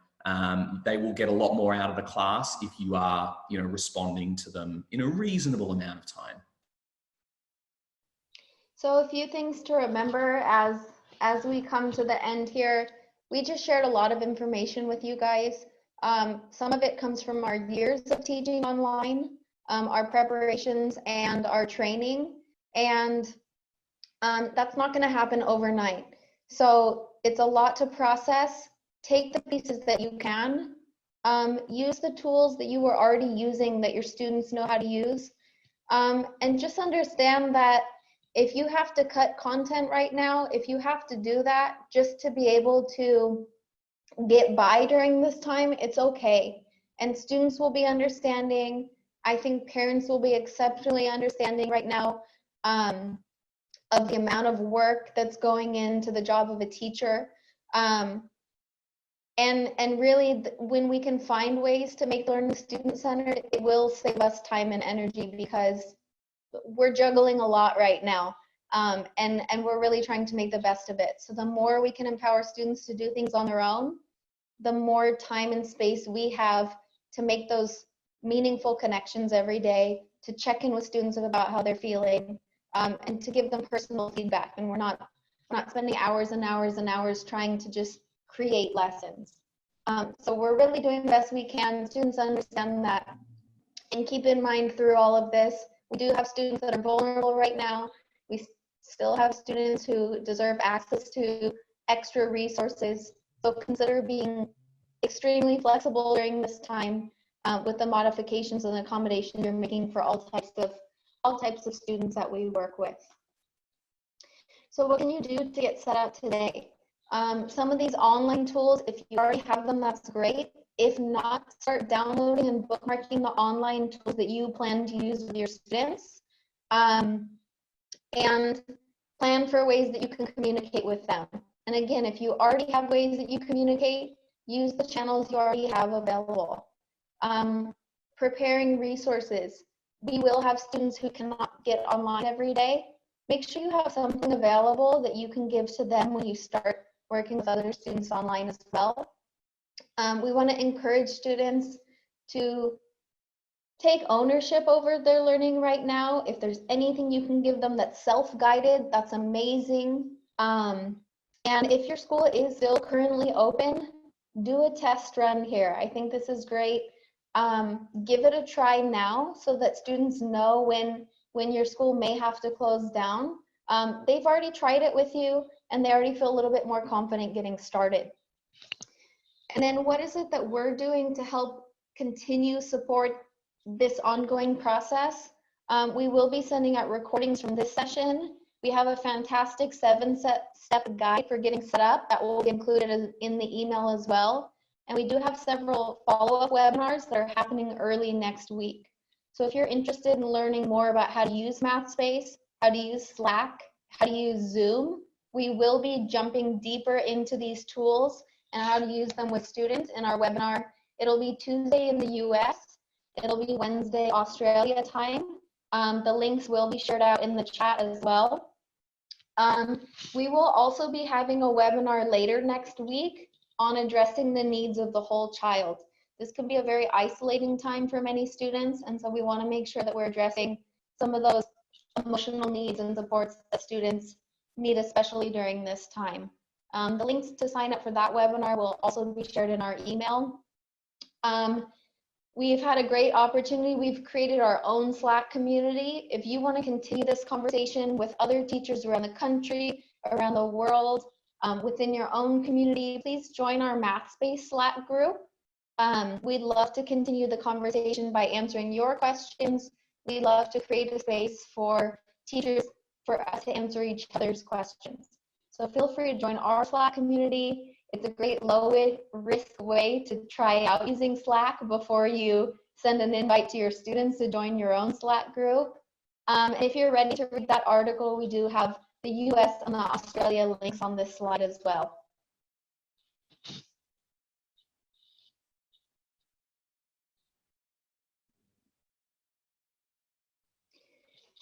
They will get a lot more out of the class if you are, responding to them in a reasonable amount of time. So a few things to remember as we come to the end here. We just shared a lot of information with you guys. Some of it comes from our years of teaching online, our preparations and our training, and that's not going to happen overnight. So it's a lot to process. Take the pieces that you can. Use the tools that you were already using that your students know how to use. And just understand that if you have to cut content right now, if you have to do that just to be able to get by during this time, it's okay. And students will be understanding. I think parents will be exceptionally understanding right now of the amount of work that's going into the job of a teacher. And really, when we can find ways to make learning student-centered, it will save us time and energy, because we're juggling a lot right now, and we're really trying to make the best of it. So the more we can empower students to do things on their own, the more time and space we have to make those meaningful connections every day, to check in with students about how they're feeling, and to give them personal feedback. And we're not spending hours and hours and hours trying to just create lessons. So we're really doing the best we can. Students understand that. And keep in mind, through all of this, we do have students that are vulnerable right now. We still have students who deserve access to extra resources. So consider being extremely flexible during this time with the modifications and accommodations you're making for all types of students that we work with. So what can you do to get set up today? Some of these online tools, if you already have them, that's great. If not, start downloading and bookmarking the online tools that you plan to use with your students, and plan for ways that you can communicate with them. And again, if you already have ways that you communicate, use the channels you already have available. Preparing resources. We will have students who cannot get online every day. Make sure you have something available that you can give to them when you start working with other students online as well. We want to encourage students to take ownership over their learning right now. If there's anything you can give them that's self-guided, that's amazing. And if your school is still currently open, do a test run here. I think this is great. Give it a try now so that students know when your school may have to close down. They've already tried it with you, and they already feel a little bit more confident getting started. And then what is it that we're doing to help continue support this ongoing process? We will be sending out recordings from this session. We have a fantastic 7-step guide for getting set up that will be included in the email as well. And we do have several follow-up webinars that are happening early next week. So if you're interested in learning more about how to use Mathspace, how to use Slack, how to use Zoom, we will be jumping deeper into these tools and how to use them with students in our webinar. It'll be Tuesday in the US. It'll be Wednesday Australia time. The links will be shared out in the chat as well. We will also be having a webinar later next week on addressing the needs of the whole child. This can be a very isolating time for many students, and so we want to make sure that we're addressing some of those emotional needs and supports that students need, especially during this time. The links to sign up for that webinar will also be shared in our email. We've had a great opportunity. We've created our own Slack community. If you want to continue this conversation with other teachers around the country, around the world, within your own community, please join our Mathspace Slack group. We'd love to continue the conversation by answering your questions. We'd love to create a space for teachers, for us to answer each other's questions. So feel free to join our Slack community. It's a great low-risk way to try out using Slack before you send an invite to your students to join your own Slack group. If you're ready to read that article, we do have the US and the Australia links on this slide as well.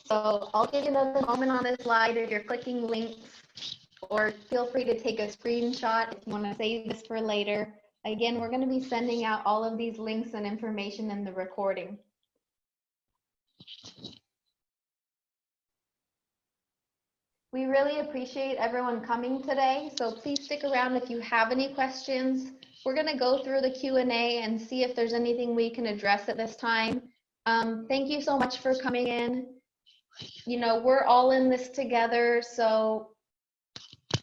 So I'll give you another moment on this slide if you're clicking links, or feel free to take a screenshot if you want to save this for later. Again, we're going to be sending out all of these links and information in the recording. We really appreciate everyone coming today, so please stick around if you have any questions. We're going to go through the Q&A and see if there's anything we can address at this time. Thank you so much for coming in. You know, we're all in this together, so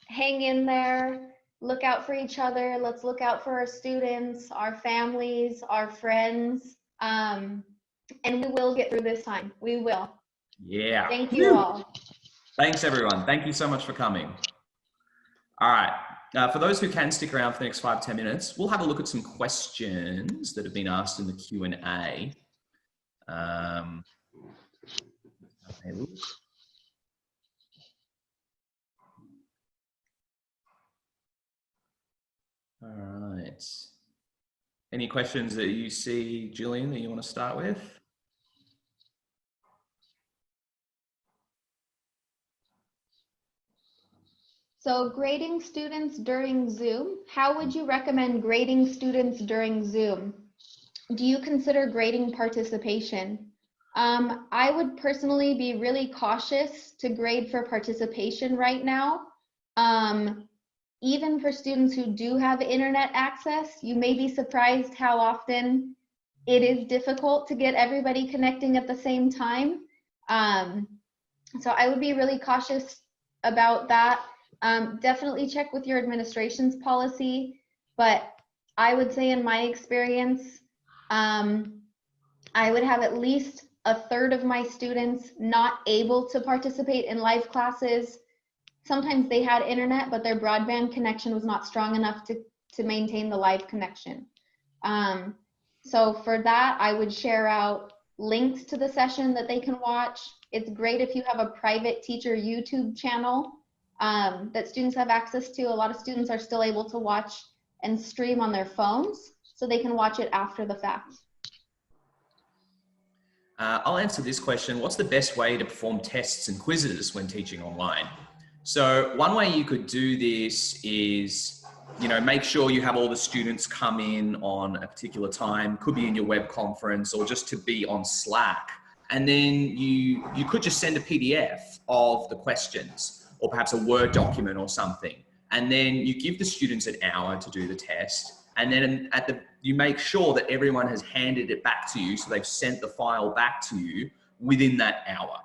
hang in there, look out for each other. Let's look out for our students, our families, our friends, and we will get through this time. We will. Yeah. Thank you all. Thanks, everyone. Thank you so much for coming. All right. For those who can stick around for the next 5-10 minutes, we'll have a look at some questions that have been asked in the Q&A. All right. Any questions that you see, Julian, that you want to start with? So grading students during Zoom, how would you recommend grading students during Zoom? Do you consider grading participation? I would personally be really cautious to grade for participation right now. Even for students who do have internet access, you may be surprised how often it is difficult to get everybody connecting at the same time. So I would be really cautious about that. Definitely check with your administration's policy, but I would say in my experience, I would have at least a third of my students not able to participate in live classes. Sometimes they had internet, but their broadband connection was not strong enough to maintain the live connection. So for that, I would share out links to the session that they can watch. It's great if you have a private teacher YouTube channel that students have access to. A lot of students are still able to watch and stream on their phones, so they can watch it after the fact. I'll answer this question. What's the best way to perform tests and quizzes when teaching online? So one way you could do this is, you know, make sure you have all the students come in on a particular time, could be in your web conference or just to be on Slack. And then you could just send a PDF of the questions or perhaps a Word document or something. And then you give the students an hour to do the test. And then you make sure that everyone has handed it back to you. So they've sent the file back to you within that hour.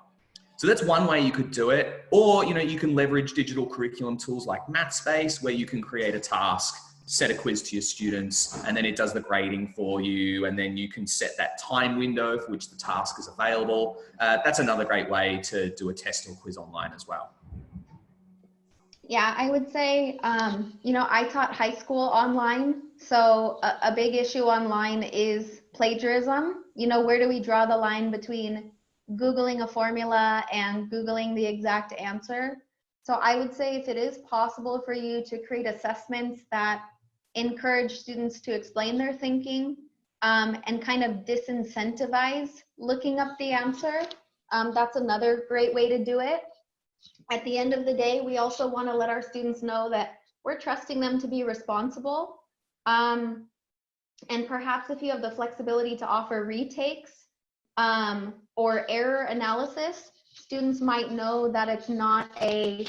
So that's one way you could do it. Or, you know, you can leverage digital curriculum tools like Mathspace, where you can create a task, set a quiz to your students, and then it does the grading for you. And then you can set that time window for which the task is available. That's another great way to do a test or quiz online as well. Yeah, I would say, you know, I taught high school online. So a big issue online is plagiarism. You know, where do we draw the line between Googling a formula and Googling the exact answer? So I would say if it is possible for you to create assessments that encourage students to explain their thinking and kind of disincentivize looking up the answer, that's another great way to do it. At the end of the day, we also want to let our students know that we're trusting them to be responsible. And perhaps if you have the flexibility to offer retakes or error analysis, students might know that it's not a,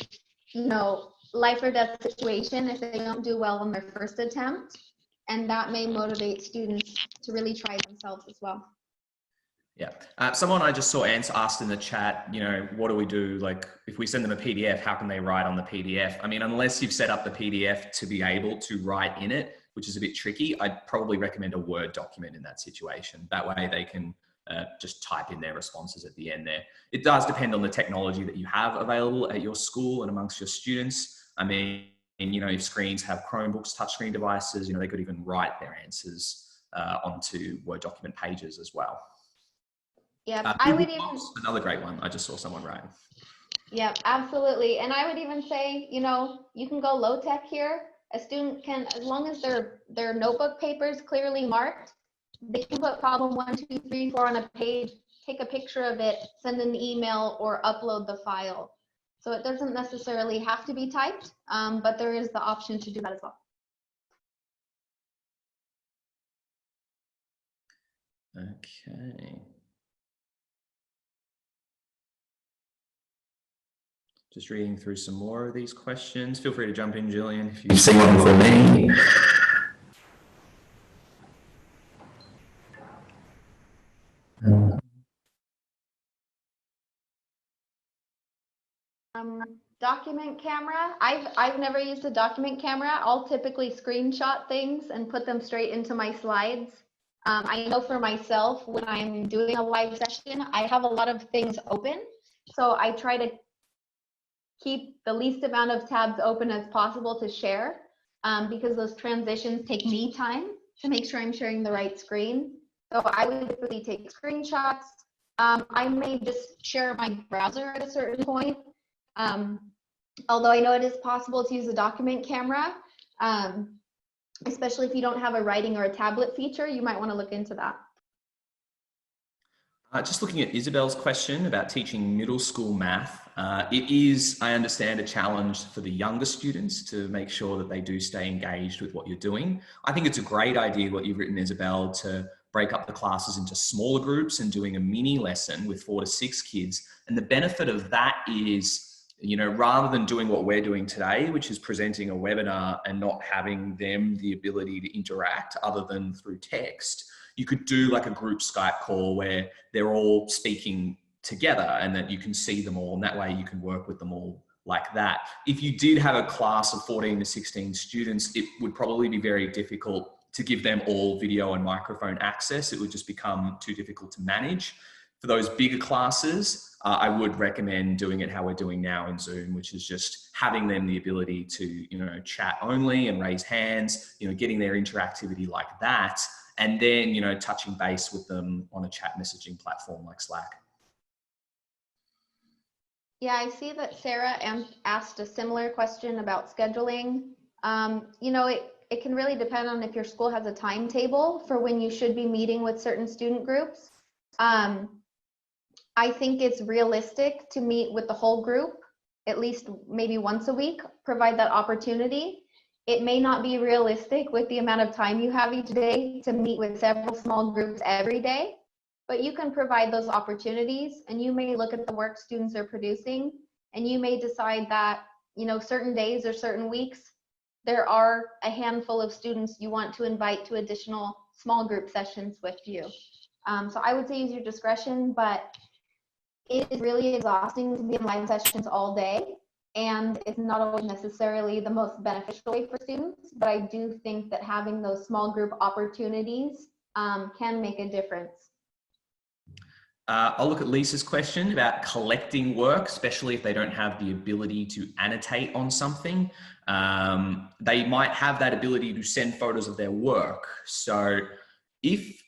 you know, life or death situation if they don't do well on their first attempt. And that may motivate students to really try themselves as well. Yeah. Someone I just saw asked in the chat, you know, what do we do? Like, if we send them a PDF, how can they write on the PDF? I mean, unless you've set up the PDF to be able to write in it, which is a bit tricky, I'd probably recommend a Word document in that situation. That way they can just type in their responses at the end there. It does depend on the technology that you have available at your school and amongst your students. I mean, you know, if screens have Chromebooks, touchscreen devices, you know, they could even write their answers onto Word document pages as well. Yeah, I would even, another great one. I just saw someone write. Yeah, absolutely. And I would even say, you know, you can go low tech here. A student can, as long as their notebook paper is clearly marked, they can put problem 1, 2, 3, 4 on a page, take a picture of it, send an email, or upload the file. So it doesn't necessarily have to be typed, but there is the option to do that as well. Okay. Just reading through some more of these questions. Feel free to jump in, Julian, if you see one for me. Document camera. I've never used a document camera. I'll typically screenshot things and put them straight into my slides. I know for myself, when I'm doing a live session, I have a lot of things open. So I try to keep the least amount of tabs open as possible to share, because those transitions take me time to make sure I'm sharing the right screen. So I would typically take screenshots. I may just share my browser at a certain point. Although I know it is possible to use a document camera, especially if you don't have a writing or a tablet feature, you might want to look into that. Just looking at Isabel's question about teaching middle school math, it is, I understand, a challenge for the younger students to make sure that they do stay engaged with what you're doing. I think it's a great idea what you've written, Isabel, to break up the classes into smaller groups and doing a mini lesson with 4 to 6 kids. And the benefit of that is, you know, rather than doing what we're doing today, which is presenting a webinar and not having them the ability to interact other than through text, you could do like a group Skype call where they're all speaking together and that you can see them all, and that way you can work with them all like that. If you did have a class of 14 to 16 students, it would probably be very difficult to give them all video and microphone access. It would just become too difficult to manage. For those bigger classes, I would recommend doing it how we're doing now in Zoom, which is just having them the ability to, you know, chat only and raise hands, you know, getting their interactivity like that, and then, you know, touching base with them on a chat messaging platform like Slack. Yeah, I see that Sarah asked a similar question about scheduling. You know, it can really depend on if your school has a timetable for when you should be meeting with certain student groups. I think it's realistic to meet with the whole group at least maybe once a week, provide that opportunity. It may not be realistic with the amount of time you have each day to meet with several small groups every day, but you can provide those opportunities, and you may look at the work students are producing, and you may decide that, you know, certain days or certain weeks, there are a handful of students you want to invite to additional small group sessions with you. So I would say use your discretion, but it is really exhausting to be in live sessions all day, and it's not always necessarily the most beneficial way for students, but I do think that having those small group opportunities can make a difference. I'll look at Lisa's question about collecting work, especially if they don't have the ability to annotate on something. They might have that ability to send photos of their work. So if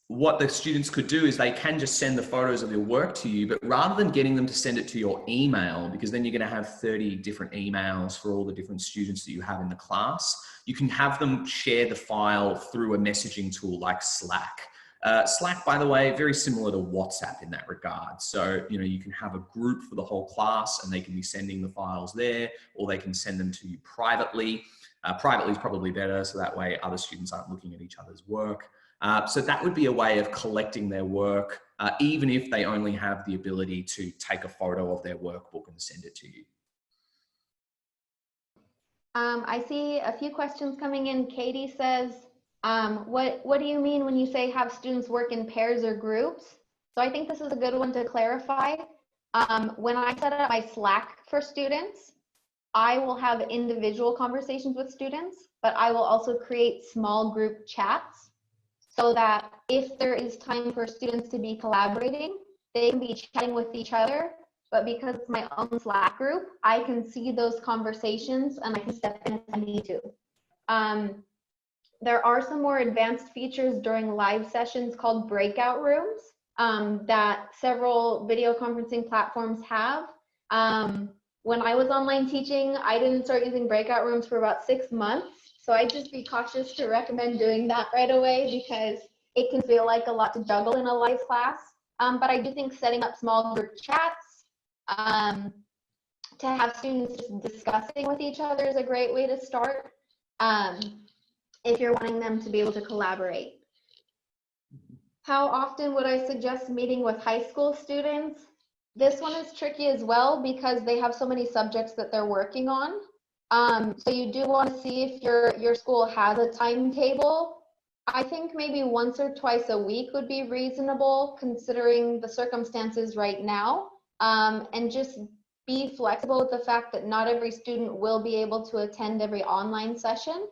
what the students could do is they can just send the photos of their work to you, but rather than getting them to send it to your email, because then you're going to have 30 different emails for all the different students that you have in the class, you can have them share the file through a messaging tool like Slack. Slack, by the way, very similar to WhatsApp in that regard. So, you know, you can have a group for the whole class and they can be sending the files there, or they can send them to you privately. Privately is probably better, so that way other students aren't looking at each other's work. So that would be a way of collecting their work, even if they only have the ability to take a photo of their workbook and send it to you. I see a few questions coming in. Katie says, what do you mean when you say have students work in pairs or groups? So I think this is a good one to clarify. When I set up my Slack for students, I will have individual conversations with students, but I will also create small group chats so that if there is time for students to be collaborating, they can be chatting with each other. But because it's my own Slack group, I can see those conversations and I can step in if I need to. There are some more advanced features during live sessions called breakout rooms that several video conferencing platforms have. When I was online teaching, I didn't start using breakout rooms for about 6 months. So I'd just be cautious to recommend doing that right away because it can feel like a lot to juggle in a live class. But I do think setting up small group chats to have students just discussing with each other is a great way to start if you're wanting them to be able to collaborate. How often would I suggest meeting with high school students? This one is tricky as well because they have so many subjects that they're working on. So you do want to see if your school has a timetable. I think maybe once or twice a week would be reasonable considering the circumstances right now. And just be flexible with the fact that not every student will be able to attend every online session,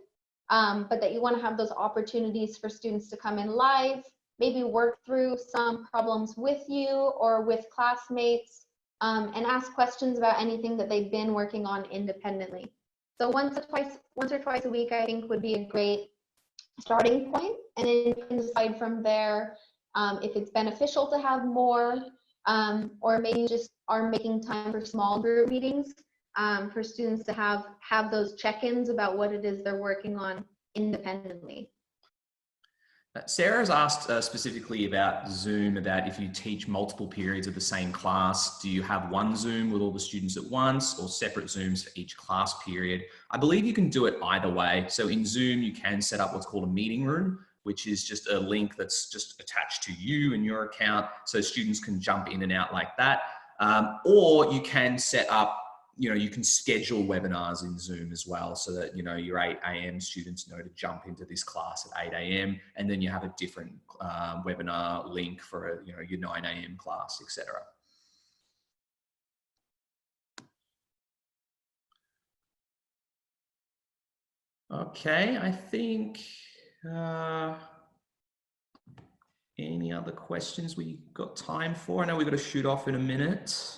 but that you want to have those opportunities for students to come in live, maybe work through some problems with you or with classmates, and ask questions about anything that they've been working on independently. So once or twice a week, I think would be a great starting point, and then you can decide from there if it's beneficial to have more, or maybe you just are making time for small group meetings for students to have those check-ins about what it is they're working on independently. Sarah's asked specifically about Zoom, about if you teach multiple periods of the same class, do you have one Zoom with all the students at once or separate Zooms for each class period? I believe you can do it either way. So in Zoom, you can set up what's called a meeting room, which is just a link that's just attached to you and your account, so students can jump in and out like that. Or you can set up, you can schedule webinars in Zoom as well, so that, your 8 a.m. students know to jump into this class at 8 a.m. and then you have a different webinar link for, your 9 a.m. class, etc. Okay, I think, any other questions we got time for? I know we've got to shoot off in a minute.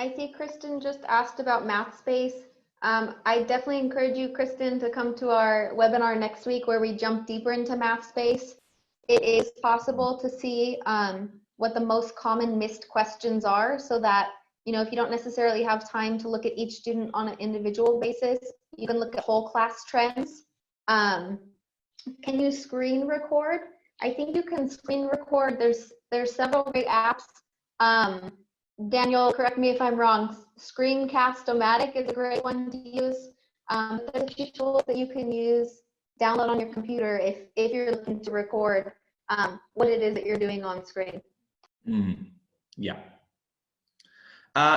I see Kristen just asked about Mathspace. I definitely encourage you, Kristen, to come to our webinar next week where we jump deeper into Mathspace. It is possible to see what the most common missed questions are, so that, if you don't necessarily have time to look at each student on an individual basis, you can look at whole class trends. Can you screen record? I think you can screen record. There's several great apps. Daniel, correct me if I'm wrong, Screencast-O-Matic is a great one to use. There's a few tools that you can use, download on your computer if you're looking to record what it is that you're doing on screen. Yeah.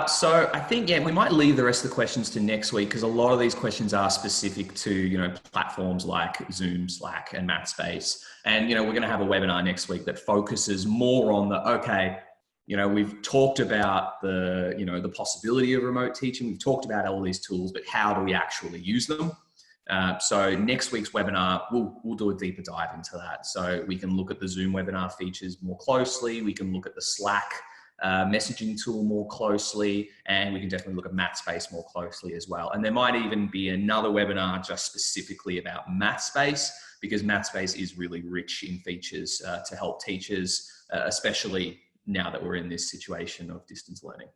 So I think, we might leave the rest of the questions to next week because a lot of these questions are specific to, platforms like Zoom, Slack, and Mathspace. And, we're going to have a webinar next week that focuses more on we've talked about the possibility of remote teaching. We've talked about all these tools, but how do we actually use them? So next week's webinar, we'll do a deeper dive into that. So we can look at the Zoom webinar features more closely. We can look at the Slack messaging tool more closely, and we can definitely look at Mathspace more closely as well. And there might even be another webinar just specifically about Mathspace, because Mathspace is really rich in features to help teachers, especially now that we're in this situation of distance learning.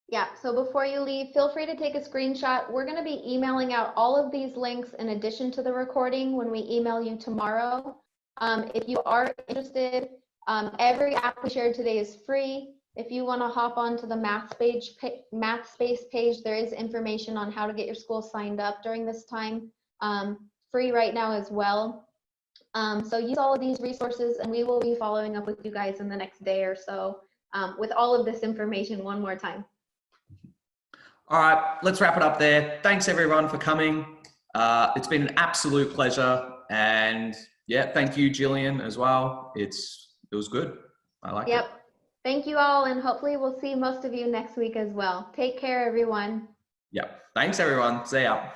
Yeah, so before you leave, feel free to take a screenshot. We're going to be emailing out all of these links in addition to the recording when we email you tomorrow. If you are interested, every app we shared today is free. If you want to hop onto the Mathspace page, there is information on how to get your school signed up during this time, free right now as well. So use all of these resources, and we will be following up with you guys in the next day or so with all of this information one more time. All right, let's wrap it up there. Thanks everyone for coming. It's been an absolute pleasure. And thank you, Jillian, as well. It was good. I like it. Yep. Thank you all, and hopefully we'll see most of you next week as well. Take care, everyone. Yep. Thanks everyone. See ya.